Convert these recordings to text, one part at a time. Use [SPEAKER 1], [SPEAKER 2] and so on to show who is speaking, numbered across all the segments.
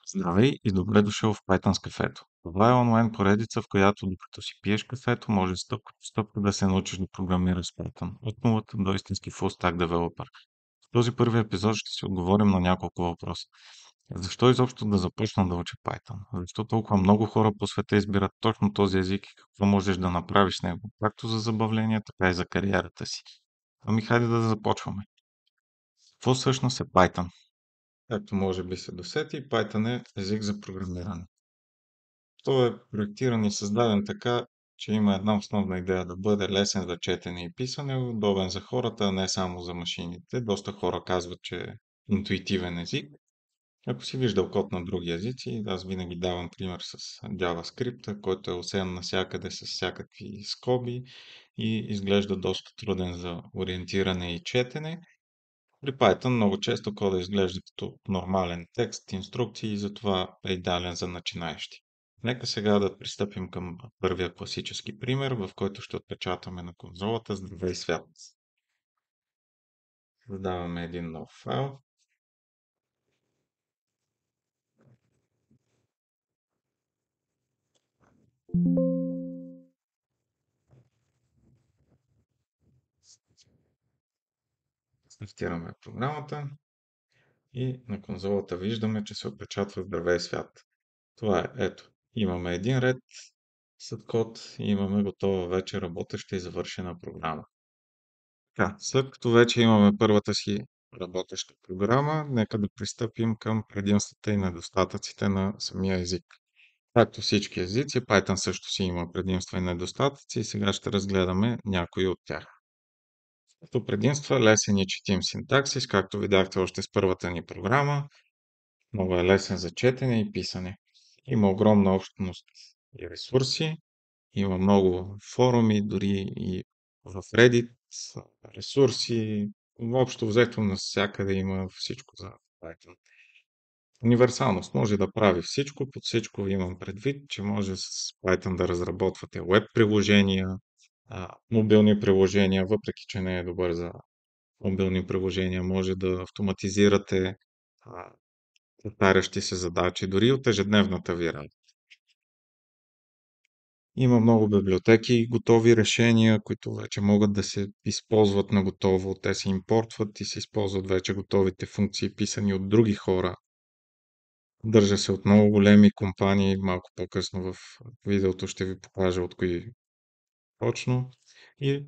[SPEAKER 1] Здравей и добре дошъл в Python с кафето. Това е онлайн поредица, в която докато си пиеш кафето, може стъпка по стъпка да се научиш да програмираш с Python. От нулата до истински full stack developer. В този първи епизод ще си отговорим на няколко въпроса. Защо изобщо да започна да уча Python? Защо толкова много хора по света избират точно този език и какво можеш да направиш с него, както за забавление, така и за кариерата си? Ами хайде да започваме. Какво всъщност е Python? Както може би се досети, Python е език за програмиране. Той е проектиран и създаден така, че има една основна идея да бъде лесен за четене и писане, удобен за хората, а не само за машините. Доста хора казват, че е интуитивен език. Ако си виждал код на други езици, аз винаги давам пример с JavaScript, който е осеян навсякъде с всякакви скоби и изглежда доста труден за ориентиране и четене. При Python много често кода изглежда като нормален текст, инструкции и затова е идеален за начинаещи. Нека сега да пристъпим към първия класически пример, в който ще отпечатаме на конзолата "Здравей свят". Създаваме един нов файл. Стартираме програмата и на конзолата виждаме, че се отпечатва "Здравей свят". Това е, ето, имаме един ред с код и имаме готова вече работеща и завършена програма. Така, след като вече имаме първата си работеща програма, нека да пристъпим към предимствата и недостатъците на самия език. Както всички езици, Python също си има предимства и недостатъци и сега ще разгледаме някои от тях. Като предимства, лесен и четим синтаксис, както видяхте още с първата ни програма. Много е лесен за четене и писане. Има огромна общност и ресурси. Има много форуми, дори и в Reddit, ресурси. Общо взето навсякъде има всичко за Python. Универсалност може да прави всичко. Под всичко имам предвид, че може с Python да разработвате веб приложения, мобилни приложения, въпреки че не е добър за мобилни приложения. Може да автоматизирате повтарящи се задачи, дори от ежедневната ви работа. Има много библиотеки, готови решения, които вече могат да се използват на готово. Те се импортват и се използват вече готовите функции, писани от други хора. Държа се от много големи компании. Малко по-късно в видеото ще ви покажа от кои точно. И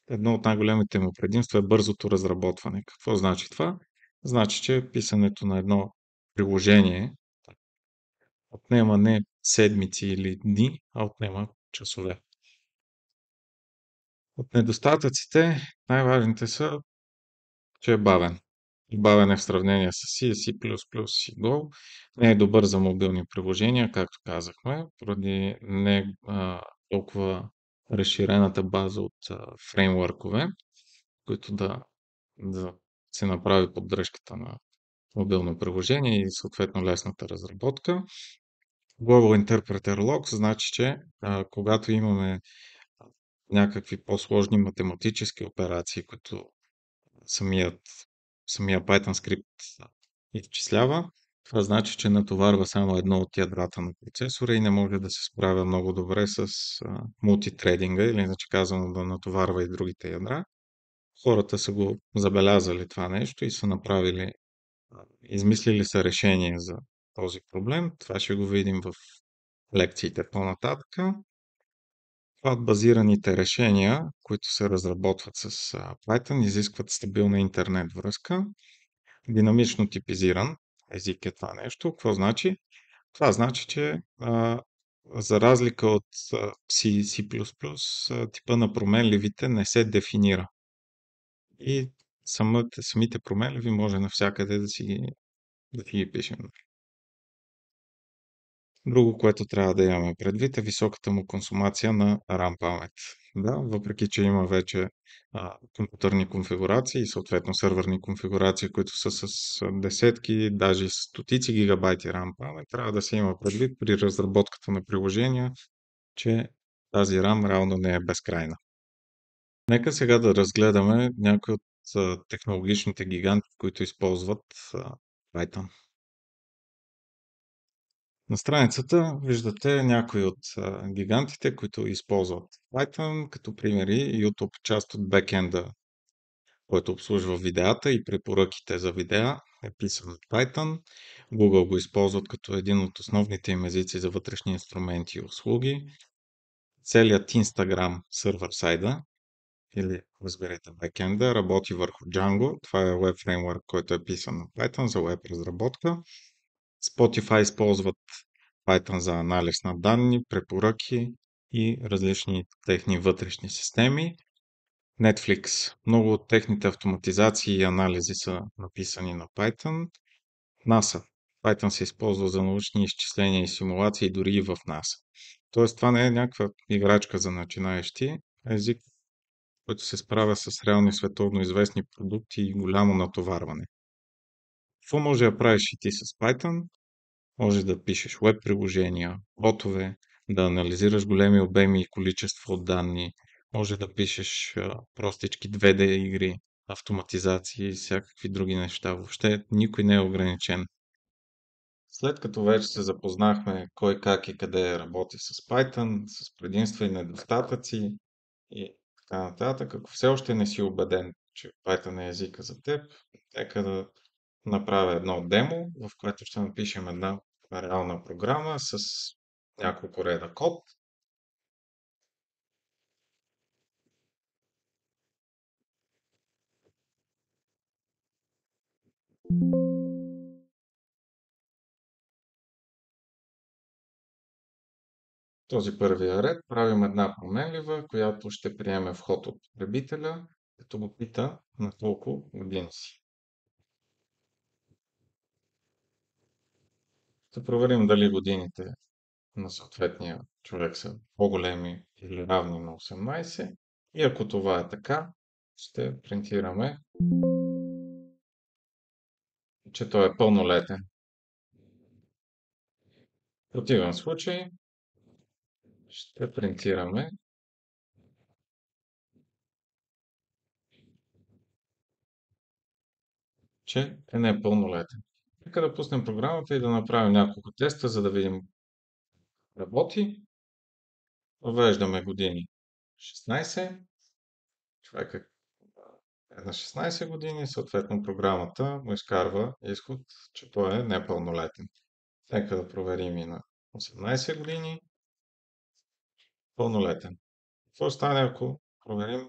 [SPEAKER 1] едно от най-големите му предимства е бързото разработване. Какво значи това? Значи, че писането на едно приложение отнема не седмици или дни, а отнема часове. От недостатъците най-важните са, че е бавен. Бавен е в сравнение с C, C++ и Go. Не е добър за мобилни приложения, както казахме, поради не толкова разширената база от фреймворкове, които да се направи поддръжката на мобилно приложение и съответно лесната разработка. Global Interpreter Logs значи, че когато имаме някакви по-сложни математически операции, които самия Python скрипт изчислява, това значи, че натоварва само едно от ядрата на процесора и не може да се справя много добре с мултитрейдинга, или иначе казано да натоварва и другите ядра. Хората са го забелязали това нещо и са направили, измислили са решение за този проблем. Това ще го видим в лекциите по-нататък. Клауд-базираните решения, които се разработват с Python, изискват стабилна интернет връзка, динамично типизиран език е това нещо. Какво значи? Това значи, че за разлика от C, C++, типа на променливите не се дефинира. И самите променливи може навсякъде да си ги пишем. Друго, което трябва да имаме предвид, е високата му консумация на RAM памет. Да, въпреки че има вече компютърни конфигурации и съответно сървърни конфигурации, които са с десетки, даже и стотици гигабайти RAM памет, трябва да се има предвид при разработката на приложения, че тази RAM реално не е безкрайна. Нека сега да разгледаме някои от технологичните гиганти, които използват Python. На страницата виждате някои от гигантите, които използват Python, като примери YouTube, част от бекенда, който обслужва видеята и препоръките за видеа, е писан от Python. Google го използват като един от основните им езици за вътрешни инструменти и услуги. Целият Instagram сервер-сайда, или разберете бекенда, работи върху Django. Това е web фреймворк, който е писан на Python за web разработка. Spotify използват Python за анализ на данни, препоръки и различни техни вътрешни системи. Netflix. Много от техните автоматизации и анализи са написани на Python. NASA. Python се използва за научни изчисления и симулации дори и в NASA. Тоест това не е някаква играчка за начинаещи, а език, който се справя с реални световно известни продукти и голямо натоварване. Какво може да правиш и ти с Python? Може да пишеш веб приложения, ботове, да анализираш големи обеми и количество от данни, може да пишеш простички 2D игри, автоматизации и всякакви други неща. Въобще никой не е ограничен. След като вече се запознахме кой как и къде работи с Python, с предимства и недостатъци и така нататък, ако все още не си убеден, че Python е езика за теб, нека да направя едно демо, в което ще напишем една реална програма с няколко реда код. Този първия ред правим една променлива, която ще приеме вход от потребителя, като го пита на колко години си. Да проверим дали годините на съответния човек са по-големи или равни на 18. И ако това е така, ще принтираме, че той е пълнолетен. В противен случай ще принтираме, че е непълнолетен. Нека да пуснем програмата и да направим няколко теста, за да видим работи. Въвеждаме години 16. Човекът е на 16 години, съответно програмата му изкарва изход, че той е непълнолетен. Нека да проверим и на 18 години. Пълнолетен. Какво стане, ако проверим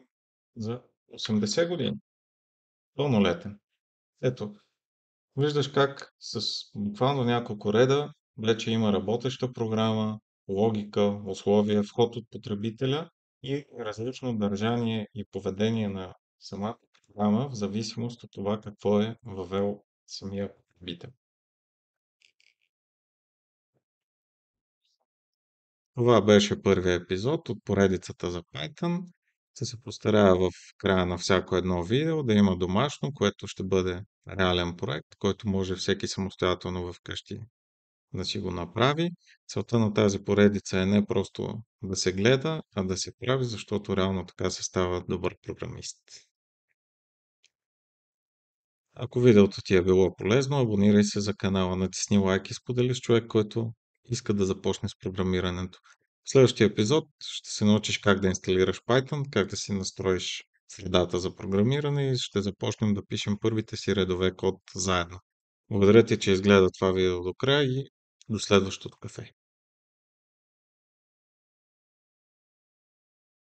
[SPEAKER 1] за 80 години? Пълнолетен. Ето, виждаш как с буквално няколко реда вече има работеща програма, логика, условия, вход от потребителя и различно държание и поведение на самата програма в зависимост от това какво е въвел самия потребител. Това беше първият епизод от поредицата за Python. Ще се постарая в края на всяко едно видео да има домашно, което ще бъде реален проект, който може всеки самостоятелно вкъщи да си го направи. Целта на тази поредица е не просто да се гледа, а да се прави, защото реално така се става добър програмист. Ако видеото ти е било полезно, абонирай се за канала, натисни лайк и сподели с човек, който иска да започне с програмирането. В следващия епизод ще се научиш как да инсталираш Python, как да си настроиш средата за програмиране и ще започнем да пишем първите си редове код заедно. Благодаря ти, че изгледа това видео до края и до следващото кафе.